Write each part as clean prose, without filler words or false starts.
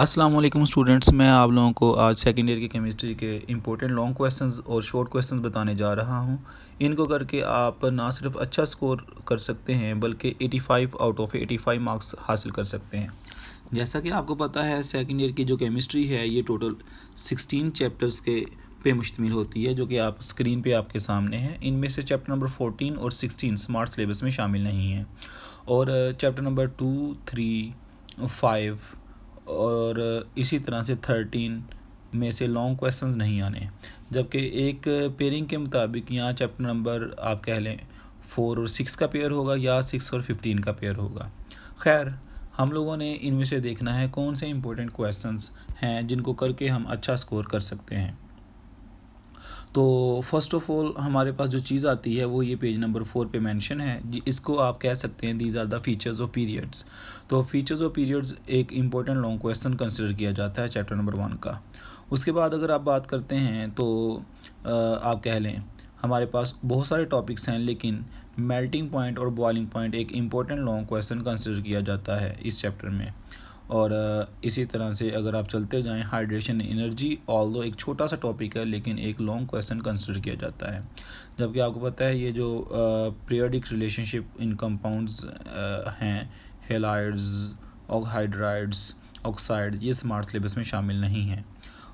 अस्सलाम वालेकुम स्टूडेंट्स, मैं आप लोगों को आज सेकेंड ईयर की केमिस्ट्री के इंपॉर्टेंट लॉन्ग क्वेश्चंस और शॉर्ट क्वेश्चंस बताने जा रहा हूं। इनको करके आप ना सिर्फ अच्छा स्कोर कर सकते हैं बल्कि 85 आउट ऑफ 85 मार्क्स हासिल कर सकते हैं। जैसा कि आपको पता है, सेकेंड ईयर की जो केमिस्ट्री है ये टोटल 16 चैप्टर्स के पे मुश्तमिल होती है, जो कि आप स्क्रीन पे आपके सामने हैं। इनमें से चैप्टर नंबर 14 और 16 स्मार्ट सिलेबस में शामिल नहीं हैं, और चैप्टर नंबर 2, 3, 5 और इसी तरह से 13 में से लॉन्ग क्वेश्चंस नहीं आने। जबकि एक पेयरिंग के मुताबिक यहाँ चैप्टर नंबर आप कह लें 4 और 6 का पेयर होगा या 6 और 15 का पेयर होगा। खैर, हम लोगों ने इनमें से देखना है कौन से इंपॉर्टेंट क्वेश्चंस हैं जिनको करके हम अच्छा स्कोर कर सकते हैं। तो फर्स्ट ऑफ ऑल हमारे पास जो चीज़ आती है वो ये पेज नंबर 4 पे मेंशन है जी। इसको आप कह सकते हैं these are the features of periods. तो फीचर्स ऑफ पीरियड्स एक इंपॉर्टेंट लॉन्ग क्वेश्चन कंसिडर किया जाता है चैप्टर नंबर 1 का। उसके बाद अगर आप बात करते हैं तो आप कह लें हमारे पास बहुत सारे टॉपिक्स हैं, लेकिन मेल्टिंग पॉइंट और बॉइलिंग पॉइंट एक इम्पॉर्टेंट लॉन्ग क्वेश्चन कंसिडर किया जाता है इस चैप्टर में। और इसी तरह से अगर आप चलते जाएं, हाइड्रेशन एनर्जी ऑल्दो एक छोटा सा टॉपिक है लेकिन एक लॉन्ग क्वेश्चन कंसिडर किया जाता है। जबकि आपको पता है ये जो पीरियोडिक रिलेशनशिप इन कंपाउंड्स हैं, हेलाइड्स, हाइड्राइड्स, ऑक्साइड, ये स्मार्ट सिलेबस में शामिल नहीं हैं।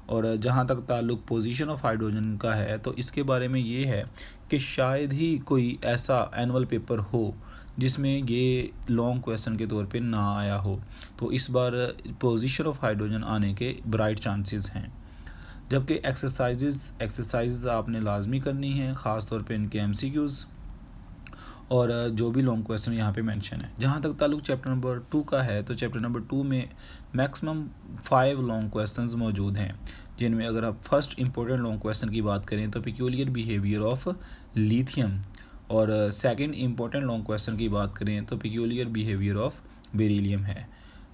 और जहाँ तक ताल्लुक़ पोजीशन ऑफ हाइड्रोजन का है तो इसके बारे में ये है कि शायद ही कोई ऐसा एनुअल पेपर हो जिसमें ये लॉन्ग क्वेश्चन के तौर पे ना आया हो। तो इस बार पोजीशन ऑफ हाइड्रोजन आने के ब्राइट चांसेस हैं। जबकि एक्सरसाइजेज आपने लाजमी करनी है, ख़ास तौर पे इनके एमसीक्यूज़ और जो भी लॉन्ग क्वेश्चन यहाँ पे मेंशन है। जहाँ तक ताल्लुक़ चैप्टर नंबर 2 का है तो चैप्टर नंबर 2 में मैक्सिमम 5 लॉन्ग क्वेश्चंस मौजूद हैं, जिनमें अगर आप फर्स्ट इंपॉर्टेंट लॉन्ग क्वेश्चन की बात करें तो पिक्यूलियर बिहेवियर ऑफ लिथियम, और सेकंड इंपॉर्टेंट लॉन्ग क्वेश्चन की बात करें तो पिक्यूलियर बिहेवियर ऑफ बेरिलियम है।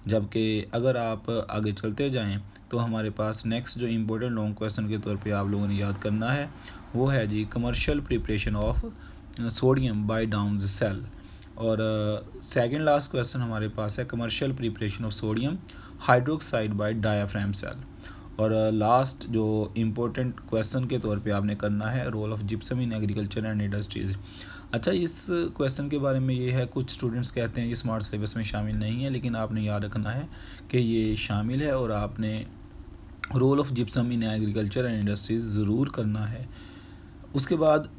जबकि अगर आप आगे चलते जाएं तो हमारे पास नेक्स्ट जो इम्पोर्टेंट लॉन्ग क्वेश्चन के तौर पे आप लोगों ने याद करना है वो है जी commercial preparation of sodium by down cell. और सेकंड लास्ट क्वेश्चन हमारे पास है commercial preparation of sodium hydroxide by diaphragm cell. और लास्ट जो इम्पोर्टेंट क्वेश्चन के तौर पे आपने करना है role of gypsum in agriculture and industries. अच्छा, इस क्वेश्चन के बारे में ये है, कुछ स्टूडेंट्स कहते हैं ये स्मार्ट सिलेबस में शामिल नहीं है, लेकिन आपने याद रखना है कि ये शामिल है और आपने role of gypsum in agriculture and industries ज़रूर करना है। उसके बाद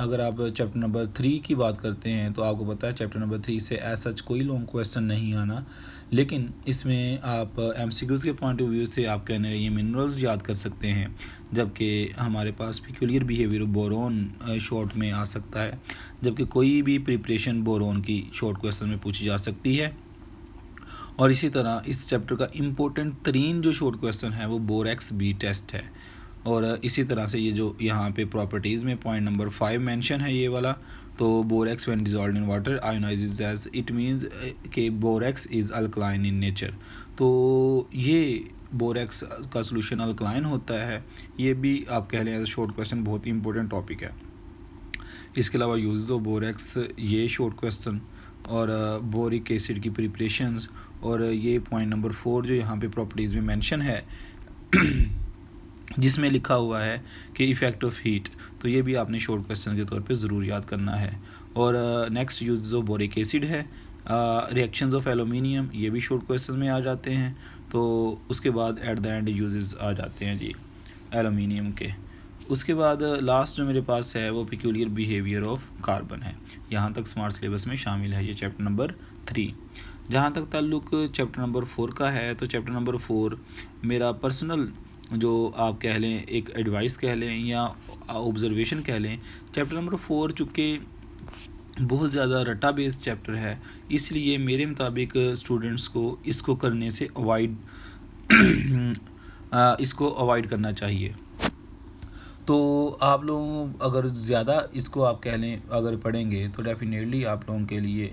अगर आप चैप्टर नंबर 3 की बात करते हैं तो आपको पता है चैप्टर नंबर 3 से एज सच कोई लॉन्ग क्वेश्चन नहीं आना, लेकिन इसमें आप एमसीक्यूज़ के पॉइंट ऑफ व्यू से आप कहने ये मिनरल्स याद कर सकते हैं। जबकि हमारे पास पिक्यूलियर बिहेवियर बोरोन शॉर्ट में आ सकता है, जबकि कोई भी प्रिपरेशन बोरोन की शॉर्ट क्वेश्चन में पूछी जा सकती है। और इसी तरह इस चैप्टर का इम्पोर्टेंट तरीन जो शॉर्ट क्वेश्चन है वो बोरेक्स बी टेस्ट है। और इसी तरह से ये जो यहाँ पे प्रॉपर्टीज़ में पॉइंट नंबर 5 मेंशन है ये वाला, तो borax when dissolved in water ionizes as it means कि borax is alkaline in nature. तो ये बोरेक्स का सोल्यूशन अल्कलाइन होता है, ये भी आप कह लें एज शॉर्ट क्वेश्चन बहुत ही इंपॉर्टेंट टॉपिक है। इसके अलावा यूज ऑफ बोरेक्स, ये शॉर्ट क्वेश्चन, और बोरिक एसिड की प्रिपरेशंस, और ये पॉइंट नंबर 4 जो यहाँ पे प्रॉपर्टीज़ में मेंशन है जिसमें लिखा हुआ है कि इफ़ेक्ट ऑफ हीट, तो ये भी आपने शॉर्ट क्वेश्चन के तौर पे ज़रूर याद करना है। और next use of boric acid है, रिएक्शंस ऑफ एलुमिनियम, ये भी शॉर्ट क्वेश्चन में आ जाते हैं। तो उसके बाद एट द एंड यूजेस आ जाते हैं जी एलुमिनियम के। उसके बाद लास्ट जो मेरे पास है वो पिक्यूलियर बिहेवियर ऑफ कार्बन है, यहाँ तक स्मार्ट सिलेबस में शामिल है ये चैप्टर नंबर 3। जहाँ तक ताल्लुक़ चैप्टर नंबर 4 का है तो चैप्टर नंबर 4 मेरा पर्सनल जो आप कह लें एक एडवाइस कह लें या ऑब्जर्वेशन कह लें, चैप्टर नंबर 4 चूँकि बहुत ज़्यादा रटा बेस्ड चैप्टर है, इसलिए मेरे मुताबिक स्टूडेंट्स को इसको करने से इसको अवॉइड करना चाहिए। तो आप लोग अगर ज़्यादा इसको आप कह लें अगर पढ़ेंगे तो डेफिनेटली आप लोगों के लिए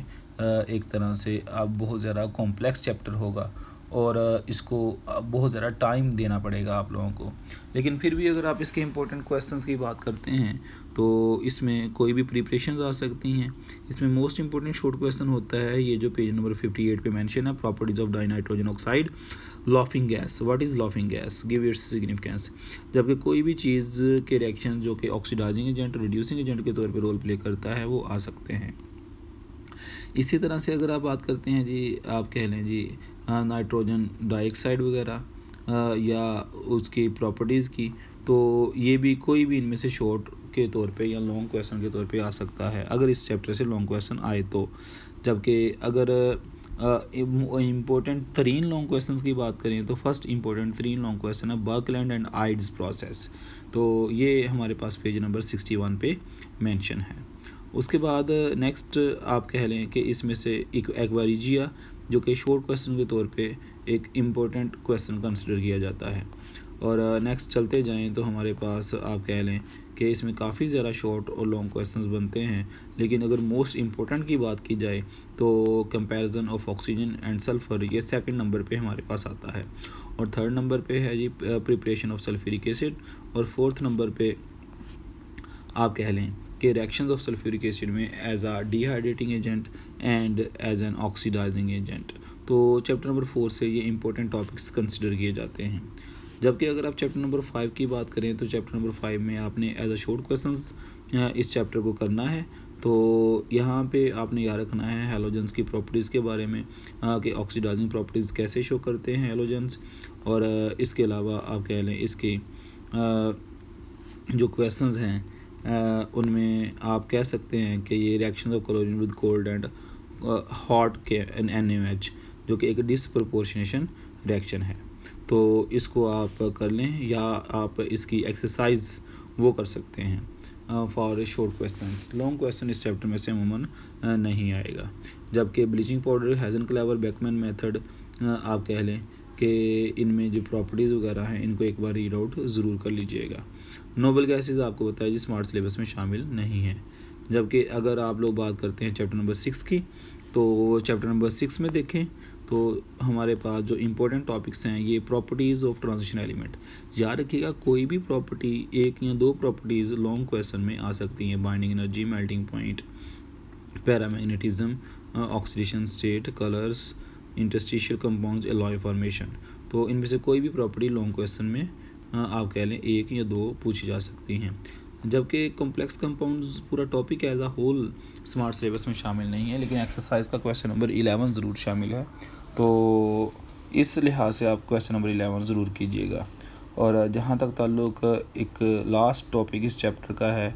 एक तरह से आप बहुत ज़्यादा कॉम्प्लेक्स चैप्टर होगा, और इसको बहुत ज़्यादा टाइम देना पड़ेगा आप लोगों को। लेकिन फिर भी अगर आप इसके इंपॉर्टेंट क्वेश्चंस की बात करते हैं तो इसमें कोई भी प्रिपरेशंस आ सकती हैं। इसमें मोस्ट इंपॉर्टेंट शॉर्ट क्वेश्चन होता है ये जो पेज नंबर 58 पे मेंशन है, properties of dinitrogen oxide laughing gas. What is laughing gas, give its significance. जबकि कोई भी चीज़ के रिएक्शन जो कि ऑक्सीडाइजिंग एजेंट, रिड्यूसिंग एजेंट के तौर पर रोल प्ले करता है वो आ सकते हैं। इसी तरह से अगर आप बात करते हैं जी, आप कह लें जी नाइट्रोजन डाइऑक्साइड वगैरह या उसकी प्रॉपर्टीज़ की, तो ये भी कोई भी इनमें से शॉर्ट के तौर पे या लॉन्ग क्वेश्चन के तौर पे आ सकता है अगर इस चैप्टर से लॉन्ग क्वेश्चन आए तो। जबकि अगर इम्पोर्टेंट 3 लॉन्ग क्वेश्चंस की बात करें तो फर्स्ट इम्पोर्टेंट 3 लॉन्ग क्वेश्चन है बर्कलैंड एंड आइड्स प्रोसेस, तो ये हमारे पास पेज नंबर 61 पे मेंशन है। उसके बाद नेक्स्ट आप कह लें कि इसमें से एक एक्वारिजिया जो कि शॉर्ट क्वेश्चन के तौर पे एक इम्पोर्टेंट क्वेश्चन कंसिडर किया जाता है। और नेक्स्ट चलते जाएं तो हमारे पास आप कह लें कि इसमें काफ़ी ज़्यादा शॉर्ट और लॉन्ग क्वेश्चंस बनते हैं, लेकिन अगर मोस्ट इम्पोर्टेंट की बात की जाए तो comparison of oxygen and sulphur, ये सेकंड नंबर पे हमारे पास आता है। और थर्ड नंबर पे है जी प्रिपरेशन ऑफ सल्फ्यूरिक एसिड। और फोर्थ नंबर पे आप कह लें कि रिएक्शंस ऑफ सल्फ्यूरिक एसिड में as a dehydrating agent and as an oxidising agent. तो चैप्टर नंबर 4 से ये इंपॉर्टेंट टॉपिक्स कंसिडर किए जाते हैं। जबकि अगर आप चैप्टर नंबर 5 की बात करें तो चैप्टर नंबर 5 में आपने एज अ शॉर्ट क्वेश्चंस इस चैप्टर को करना है। तो यहाँ पे आपने याद रखना है हैलोजेंस की प्रॉपर्टीज़ के बारे में कि ऑक्सीडाइजिंग प्रॉपर्टीज़ कैसे शो करते हैं हैलोजेंस। और इसके अलावा आप कह लें इसके जो क्वेश्चंस हैं उनमें आप कह सकते हैं कि ये reaction of chlorine with cold and hot के NaOH जो कि एक डिसप्रपोर्शनेशन रिएक्शन है, तो इसको आप कर लें या आप इसकी एक्सरसाइज वो कर सकते हैं for short question. Long question इस चैप्टर में से अमूमन नहीं आएगा। जबकि ब्लीचिंग पाउडर, हेज़नक्लेवर, बेकमैन मेथड आप कह लें कि इनमें जो प्रॉपर्टीज़ वगैरह हैं इनको एक बार रीड आउट ज़रूर कर लीजिएगा। नोबल गैसेज आपको बताया जी स्मार्ट सिलेबस में शामिल नहीं है। जबकि अगर आप लोग बात करते हैं चैप्टर नंबर 6 की, तो चैप्टर नंबर 6 में देखें तो हमारे पास जो इम्पोर्टेंट टॉपिक्स हैं ये प्रॉपर्टीज़ ऑफ ट्रांजिशन एलिमेंट। याद रखिएगा कोई भी प्रॉपर्टी, एक या दो प्रॉपर्टीज़ लॉन्ग क्वेश्चन में आ सकती हैं। Binding energy, melting point, paramagnetism, oxidation state, colours, interstitial compounds, alloy formation. तो इनमें से कोई भी प्रॉपर्टी लॉन्ग क्वेश्चन में आप कह लें एक या दो पूछी जा सकती हैं। जबकि कॉम्प्लेक्स कंपाउंड्स पूरा topic as a whole smart syllabus में शामिल नहीं है, लेकिन एक्सरसाइज का क्वेश्चन नंबर 11 ज़रूर शामिल है, तो इस लिहाज से आप क्वेश्चन नंबर 11 ज़रूर कीजिएगा। और जहाँ तक ताल्लुक एक लास्ट टॉपिक इस चैप्टर का है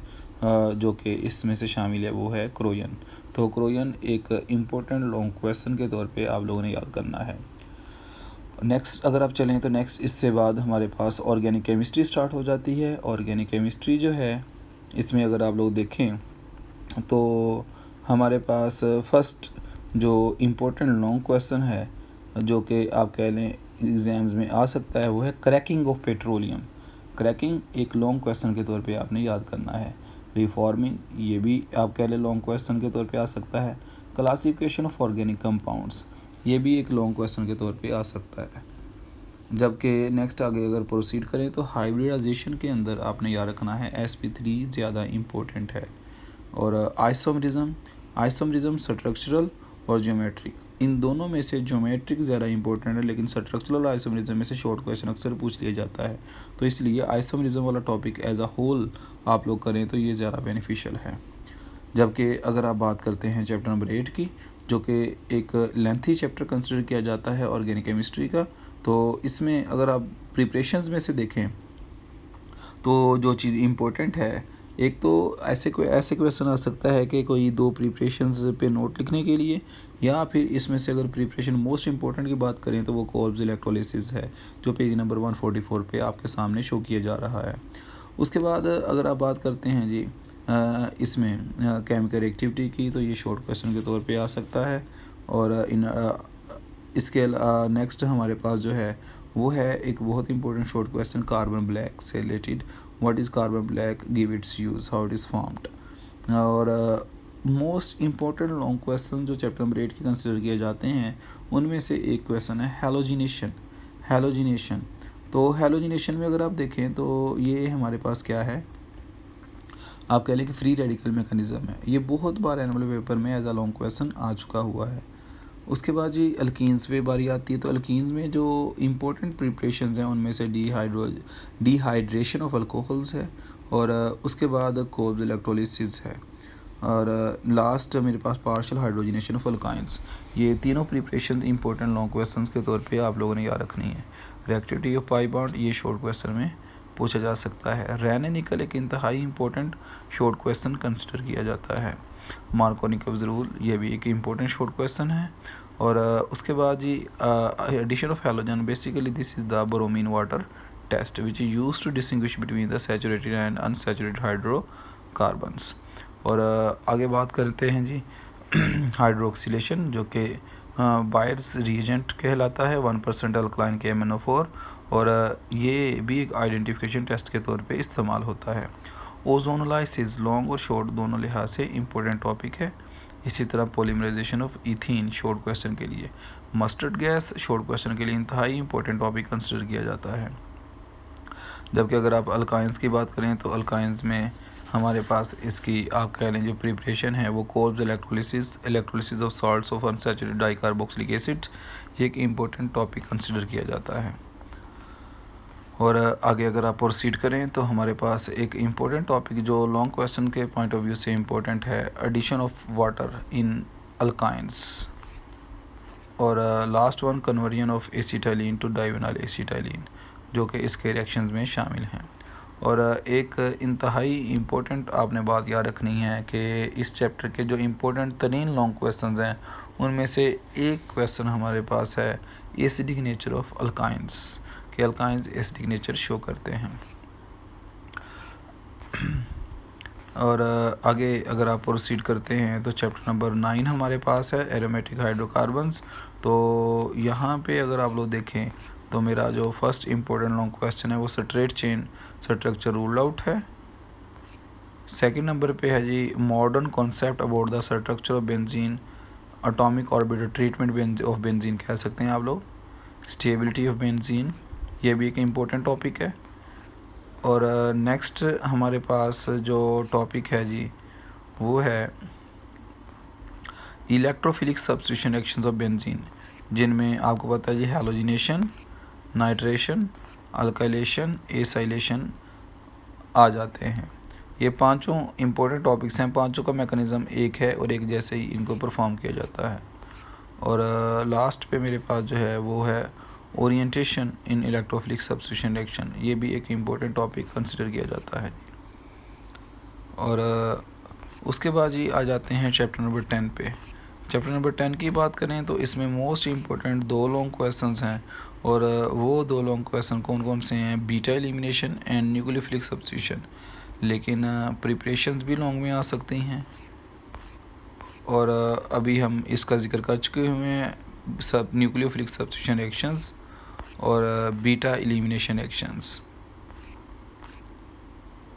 जो कि इसमें से शामिल है वो है क्रोयन। तो क्रोयन एक इम्पोर्टेंट लॉन्ग क्वेश्चन के तौर पे आप लोगों ने याद करना है। नेक्स्ट अगर आप चलें तो नेक्स्ट इससे बाद हमारे पास ऑर्गेनिक केमिस्ट्री स्टार्ट हो जाती है। ऑर्गेनिक केमिस्ट्री जो है इसमें अगर आप लोग देखें तो हमारे पास फर्स्ट जो इम्पोर्टेंट लॉन्ग क्वेश्चन है जो कि आप कह लें एग्ज़ाम्स में आ सकता है वो है क्रैकिंग ऑफ पेट्रोलियम। क्रैकिंग एक लॉन्ग क्वेश्चन के तौर पे आपने याद करना है। रिफॉर्मिंग ये भी आप कह लें लॉन्ग क्वेश्चन के तौर पे आ सकता है। क्लासिफिकेशन ऑफ ऑर्गेनिक कंपाउंड्स ये भी एक लॉन्ग क्वेश्चन के तौर पे आ सकता है। जबकि नेक्स्ट आगे अगर प्रोसीड करें तो हाइब्रिडाइजेशन के अंदर आपने याद रखना है sp3 ज़्यादा इम्पोर्टेंट है। और आइसोमरिज्म स्ट्रक्चरल और ज्योमेट्रिक, इन दोनों में से ज्योमेट्रिक ज़्यादा इंपॉर्टेंट है, लेकिन स्ट्रक्चरल आइसोमरिज्म में से शॉर्ट क्वेश्चन अक्सर पूछ लिया जाता है। तो इसलिए आइसोमरिज्म वाला टॉपिक एज अ होल आप लोग करें तो ये ज़्यादा बेनिफिशियल है। जबकि अगर आप बात करते हैं चैप्टर नंबर 8 की जो कि एक लेंथी चैप्टर कंसिडर किया जाता है ऑर्गेनिक केमिस्ट्री का, तो इसमें अगर आप प्रिपरेशंस में से देखें तो जो चीज़ इम्पोर्टेंट है, एक तो ऐसे क्वेश्चन आ सकता है कि कोई दो प्रिपरेशंस पे नोट लिखने के लिए, या फिर इसमें से अगर प्रिपरेशन मोस्ट इंपॉर्टेंट की बात करें तो वो कोल्ब्स इलेक्ट्रोलिसिस है जो पेज नंबर 144 पे आपके सामने शो किया जा रहा है। उसके बाद अगर आप बात करते हैं जी इसमें केमिकल एक्टिविटी की, तो ये शॉर्ट क्वेश्चन के तौर पे आ सकता है। और इसके नेक्स्ट हमारे पास जो है वो है एक बहुत important short question carbon black से related. What is carbon black, give its use, how it is formed. और मोस्ट इम्पोर्टेंट लॉन्ग क्वेश्चन जो चैप्टर नंबर 8 के कंसिडर किए जाते हैं उनमें से एक क्वेश्चन है हैलोजिनेशन। तो हैलोजिनेशन में अगर आप देखें तो ये हमारे पास क्या है, आप कह लें कि फ्री रेडिकल मैकेनिज़्म है। ये बहुत बार एनुअल पेपर में एज अ लॉन्ग क्वेश्चन आ चुका हुआ है। उसके बाद जी अल्कीन्स पे बारी आती है। तो अल्कीन्स में जो इम्पोर्टेंट प्रिपरेशंस हैं उनमें से डिहाइड्रेशन ऑफ अल्कोहल्स है, और उसके बाद कोल्ड इलेक्ट्रोलिसिस है, और लास्ट मेरे पास पार्शियल हाइड्रोजनेशन ऑफ अल्काइंस। ये तीनों प्रिपरेशन इंपॉर्टेंट लॉन्ग क्वेश्चंस के तौर पे आप लोगों ने याद रखनी है। रिएक्टिविटी ऑफ पाई बॉन्ड ये शॉर्ट क्वेश्चन में पूछा जा सकता है। रैन एंड निकल एक इंतहाई इंपॉर्टेंट शॉर्ट क्वेश्चन कंसिडर किया जाता है। मार्कोनिकव्स रूल ये भी एक इम्पोर्टेंट शॉर्ट क्वेश्चन है। और उसके बाद जी addition of halogen, basically this is the bromine water test which is used to distinguish between the saturated and unsaturated hydrocarbons. और आगे बात करते हैं जी हाइड्रोक्सिलेशन, जो कि बायर्स रिएजेंट कहलाता है 1% अल्कलाइन KMnO4, और ये भी एक आइडेंटिफिकेशन टेस्ट के तौर पे इस्तेमाल होता है। ओजोनोलाइसिस लॉन्ग और शॉर्ट दोनों लिहाज से इम्पोर्टेंट टॉपिक है। इसी तरह polymerisation of ethene short question के लिए, मस्टर्ड गैस शॉर्ट क्वेश्चन के लिए इंतहाई इंपॉर्टेंट टॉपिक कंसिडर किया जाता है। जबकि अगर आप अल्काइंस की बात करें तो अल्काइंस में हमारे पास इसकी आप कह लें जो प्रिपरेशन है वो Kolbe's electrolysis of salts of unsaturated dicarboxylic acid, ये एक इम्पोर्टेंट टॉपिक कंसिडर किया जाता है। और आगे अगर आप प्रोसीड करें तो हमारे पास एक इम्पोर्टेंट टॉपिक जो लॉन्ग क्वेश्चन के पॉइंट ऑफ व्यू से इम्पोर्टेंट है, addition of water in alkynes. और last one conversion of acetylene to divinyl acetylene, जो कि इसके रिएक्शंस में शामिल हैं। और एक इंतहाई इम्पोर्टेंट आपने बात याद रखनी है कि इस चैप्टर के जो इम्पोर्टेंट तरीन लॉन्ग क्वेश्चंस हैं उनमें से एक क्वेश्चन हमारे पास है एसिडिक नेचर ऑफ अल्काइंस, कि अल्काइंस एसिडिक नेचर शो करते हैं। और आगे अगर आप प्रोसीड करते हैं तो चैप्टर नंबर 9 हमारे पास है एरोमेटिक हाइड्रोकार्बन्स। तो यहाँ पे अगर आप लोग देखें तो मेरा जो फर्स्ट इम्पोर्टेंट लॉन्ग क्वेश्चन है वो straight chain structure rule out है। सेकंड नंबर पे है जी modern concept about the structure of benzene, atomic orbital treatment of benzene कह सकते हैं आप लोग, स्टेबिलिटी ऑफ बेंजीन, ये भी एक इम्पोर्टेंट टॉपिक है। और नेक्स्ट हमारे पास जो टॉपिक है जी वो है electrophilic substitution reactions of benzene, जिनमें आपको पता है जी हैलोजिनेशन, नाइट्रेशन, अल्काइलेशन, एसाइलेशन आ जाते हैं। ये पांचों इंपॉर्टेंट टॉपिक्स हैं, पांचों का मैकेनिज़्म एक है और एक जैसे ही इनको परफॉर्म किया जाता है। और लास्ट पे मेरे पास जो है वो है ओरिएंटेशन इन इलेक्ट्रोफिलिक सब्स्टिट्यूशन रिएक्शन, ये भी एक इम्पोर्टेंट टॉपिक कंसिडर किया जाता है। और उसके बाद ही आ जाते हैं चैप्टर नंबर 10 पे। चैप्टर नंबर 10 की बात करें तो इसमें मोस्ट इम्पोर्टेंट 2 लॉन्ग क्वेश्चंस हैं, और वो 2 लॉन्ग क्वेश्चन कौन कौन से हैं, beta elimination and nucleophilic substitution. लेकिन प्रिपरेशंस भी लॉन्ग में आ सकती हैं, और अभी हम इसका जिक्र कर चुके हुए हैं सब न्यूक्लियोफिलिक सब्स्टिट्यूशन रिएक्शंस और beta elimination reactions.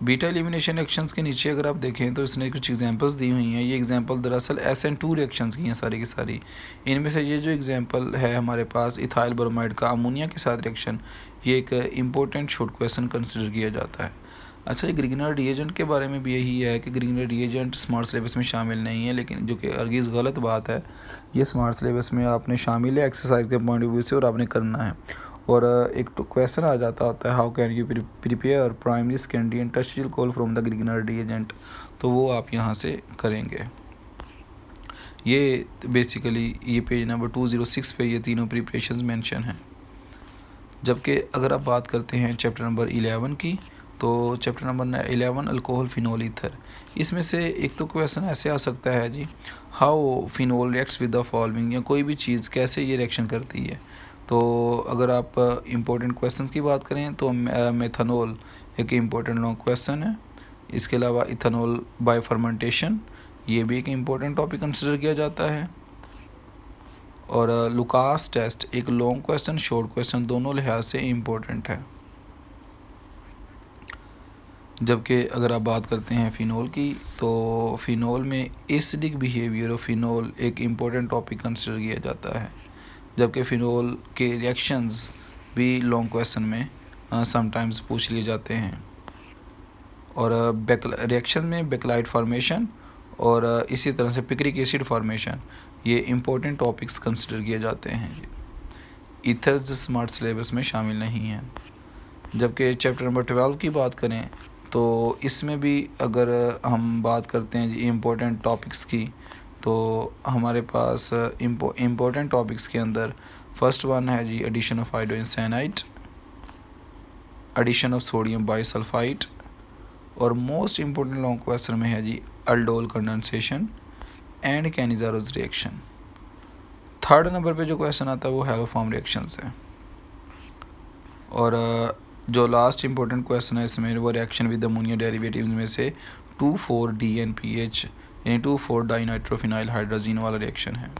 Beta elimination reactions के नीचे अगर आप देखें तो इसने कुछ एग्जांपल्स दी हुई हैं। ये एग्जांपल दरअसल SN2 रिएक्शंस की हैं सारी की सारी। इनमें से ये जो एग्जांपल है हमारे पास इथाइल ब्रोमाइड का अमोनिया के साथ रिएक्शन, ये एक इम्पोर्टेंट शॉर्ट क्वेश्चन कंसिडर किया जाता है। अच्छा, ये ग्रिग्नर रिएजेंट के बारे में भी यही है कि ग्रिग्नर रिएजेंट स्मार्ट सिलेबस में शामिल नहीं है, लेकिन जो कि अर्गिज़ गलत बात है। ये स्मार्ट सिलेबस में आपने शामिल है एक्सरसाइज के पॉइंट ऑफ व्यू से, और आपने करना है। और एक तो क्वेश्चन आ जाता होता है how can you prepare primary secondary and tertiary alcohol from the Grignard reagent, तो वो आप यहाँ से करेंगे। ये बेसिकली ये पेज नंबर 206 पे ये तीनों प्रिपरेशंस मेंशन हैं। जबकि अगर आप बात करते हैं चैप्टर नंबर 11 की, तो chapter number 11 alcohol phenol ether, इसमें से एक तो क्वेश्चन ऐसे आ सकता है जी how phenol reacts with the following, या कोई भी चीज़ कैसे ये रिएक्शन करती है। तो अगर आप इम्पोर्टेंट क्वेश्चंस की बात करें तो मेथनॉल एक इम्पोर्टेंट लॉन्ग क्वेश्चन है। इसके अलावा इथेनॉल बाय फर्मेंटेशन, ये भी एक इम्पोर्टेंट टॉपिक कंसिडर किया जाता है। और लुकास टेस्ट एक लॉन्ग क्वेश्चन शॉर्ट क्वेश्चन दोनों लिहाज से इम्पोर्टेंट है। जबकि अगर आप बात करते हैं फ़िनोल की, तो फ़िनोल में एसिडिक बिहेवियर ऑफ फ़िनोल एक इम्पोर्टेंट टॉपिक कंसिडर किया जाता है, जबकि फ़िनोल के रिएक्शंस भी लॉन्ग क्वेश्चन में समटाइम्स पूछ लिए जाते हैं। और रिएक्शन में बेक्लाइट फॉर्मेशन और इसी तरह से पिक्रिक एसिड फॉर्मेशन, ये इम्पोर्टेंट टॉपिक्स कंसिडर किए जाते हैं। ईथर्स स्मार्ट सिलेबस में शामिल नहीं हैं। जबकि चैप्टर नंबर 12 की बात करें तो इसमें भी अगर हम बात करते हैं जी इम्पोर्टेंट टॉपिक्स की, तो हमारे पास इम्पोर्टेंट टॉपिक्स के अंदर फर्स्ट वन है जी addition of hydrogen cyanide, addition of sodium bisulphite, और मोस्ट इम्पोर्टेंट लॉन्ग क्वेश्चन में है जी aldol condensation and Cannizzaro's reaction. Third number पे जो क्वेश्चन आता है वो हैलोफॉर्म रिएक्शंस है। और जो लास्ट इम्पोर्टेंट क्वेश्चन है इसमें वो रिएक्शन विद अमोनिया डेरिवेटिव में से 2,4-DNPH यानी 2,4-डाइनाइट्रोफिनाइल हाइड्रोजीन वाला रिएक्शन है।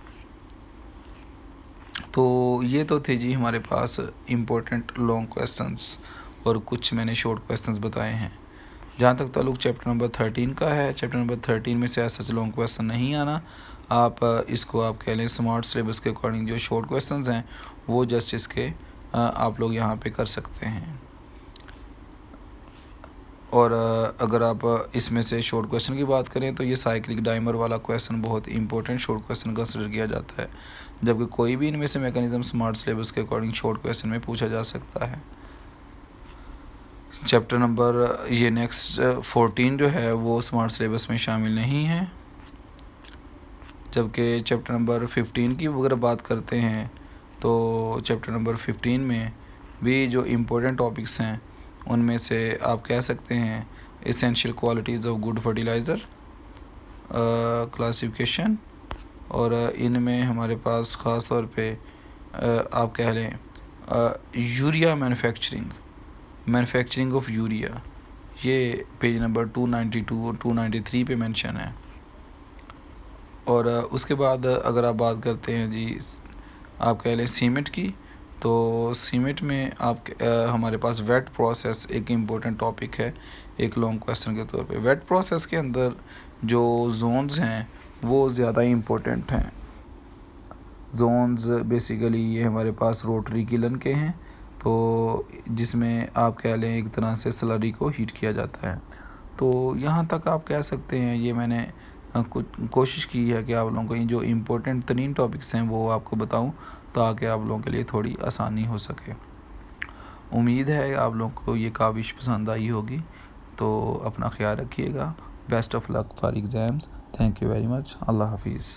तो ये तो थे जी हमारे पास इम्पोर्टेंट लॉन्ग क्वेश्चंस, और कुछ मैंने शॉर्ट क्वेश्चंस बताए हैं। जहाँ तक ताल्लुक चैप्टर नंबर 13 का है, चैप्टर नंबर 13 में से ऐसा लॉन्ग क्वेश्चन नहीं आना। आप इसको आप कह लें स्मार्ट सिलेबस के अकॉर्डिंग जो शॉर्ट क्वेश्चंस हैं वो जस्ट इसके आप लोग यहाँ पे कर सकते हैं। और अगर आप इसमें से शॉर्ट क्वेश्चन की बात करें तो ये साइक्लिक डाइमर वाला क्वेश्चन बहुत इंपॉर्टेंट शॉर्ट क्वेश्चन कंसिडर किया जाता है, जबकि कोई भी इनमें से मैकेनिज्म स्मार्ट सिलेबस के अकॉर्डिंग शॉर्ट क्वेश्चन में पूछा जा सकता है। चैप्टर नंबर ये नेक्स्ट 14 जो है वो स्मार्ट सिलेबस में शामिल नहीं है। जबकि चैप्टर नंबर 15 की अगर बात करते हैं तो चैप्टर नंबर 15 में भी जो इम्पोर्टेंट टॉपिक्स हैं उनमें से आप कह सकते हैं essential qualities of good fertiliser classification, और इनमें हमारे पास ख़ास तौर पे आप कह लें यूरिया मैन्युफैक्चरिंग ऑफ यूरिया, ये पेज नंबर 292 और 293 पे मेंशन है। और उसके बाद अगर आप बात करते हैं जी आप कह लें सीमेंट की, तो सीमेंट में आप हमारे पास वेट प्रोसेस एक इम्पोर्टेंट टॉपिक है एक लॉन्ग क्वेश्चन के तौर पे। वेट प्रोसेस के अंदर जो जोन्स हैं वो ज़्यादा इम्पोर्टेंट हैं। जोन्स बेसिकली ये हमारे पास रोटरी किलन के हैं, तो जिसमें आप कह लें एक तरह से स्लरी को हीट किया जाता है। तो यहाँ तक आप कह सकते हैं ये मैंने कुछ कोशिश की है कि आप लोगों को जो इम्पोर्टेंट तरीन टॉपिक्स हैं वो आपको बताऊं ताकि आप लोगों के लिए थोड़ी आसानी हो सके। उम्मीद है आप लोगों को ये काविश पसंद आई होगी। तो अपना ख्याल रखिएगा। Best of luck for exams. Thank you very much. अल्लाह हाफिज़।